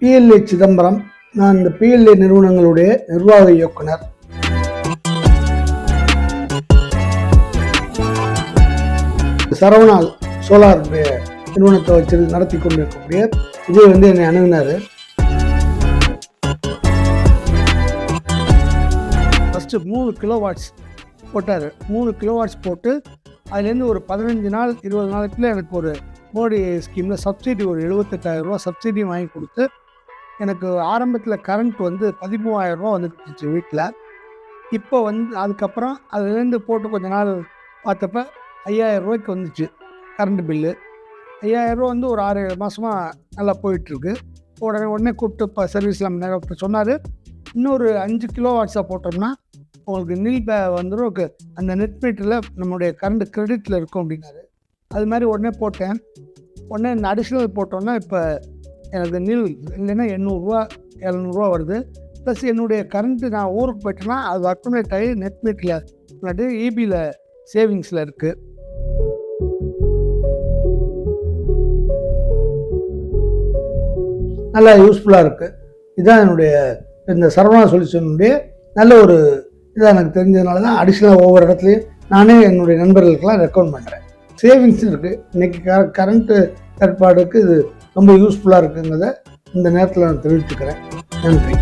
PLA Chidambaram. நான் இந்த PLA நிறுவனங்களுடைய நிர்வாக இயக்குனர். சரவணால் சோலார் நிறுவனத்தை வச்சு நடத்தி கொண்டிருக்கக்கூடிய விஜய் என்னை அணுகினார். ஃபஸ்ட்டு 3 கிலோவாட்ஸ் போட்டார். 3 கிலோவாட்ஸ் போட்டு அதுலேருந்து ஒரு 15 நாள் 20 நாளுக்குள்ளே எனக்கு ஒரு மோடி ஸ்கீமில் சப்சிடி ஒரு 78,000 ரூபா சப்சிடி வாங்கி கொடுத்து எனக்கு ஆரம்பத்தில் கரண்ட் 13,000 ரூபா வந்துருச்சு வீட்டில். இப்போ அதுக்கப்புறம் அதுலேருந்து போட்டு கொஞ்ச நாள் பார்த்தப்ப 5,000 ரூபாய்க்கு வந்துச்சு கரண்ட் பில்லு. 5,000 ரூபா ஒரு 6-7 மாதமாக நல்லா போயிட்டுருக்கு. உடனே கூப்பிட்டு இப்போ சர்வீஸில் நேரம் சொன்னார், இன்னொரு 5 கிலோ வாட்ஸாக போட்டோம்னா உங்களுக்கு நில் வந்துடும், அந்த நெட் மீட்டரில் நம்மளுடைய கரண்ட் கிரெடிட்டில் இருக்கும் அப்படின்னாரு. அது மாதிரி உடனே போட்டேன். உடனே இந்த அடிஷ்னல் போட்டோன்னா இப்போ எனக்கு நில் இல்லைன்னா 800 700 வருது. ப்ளஸ் என்னுடைய கரண்ட்டு நான் ஊருக்கு போயிட்டேன்னா அது அக்குமுலேட் ஆகி நெட் மீட்டரில் முன்னாடி EBயில் சேவிங்ஸில் இருக்குது. நல்லா யூஸ்ஃபுல்லாக இருக்குது. இதுதான் என்னுடைய இந்த சரவணா சொல்யூஷனுடைய நல்ல ஒரு இதாக எனக்கு தெரிஞ்சதுனால தான் அடிஷ்னலாக ஒவ்வொரு இடத்துலையும் நானே என்னுடைய நண்பர்களுக்கெல்லாம் ரெக்கமெண்ட் பண்ணுறேன். சேவிங்ஸ் இருக்குது. இன்றைக்கி கரண்ட்டு ஏற்பாடுக்கு இது ரொம்ப யூஸ்ஃபுல்லாக இருக்குங்கிறத இந்த நேரத்தில் நான் தெரிவிச்சுக்கிறேன். நன்றி.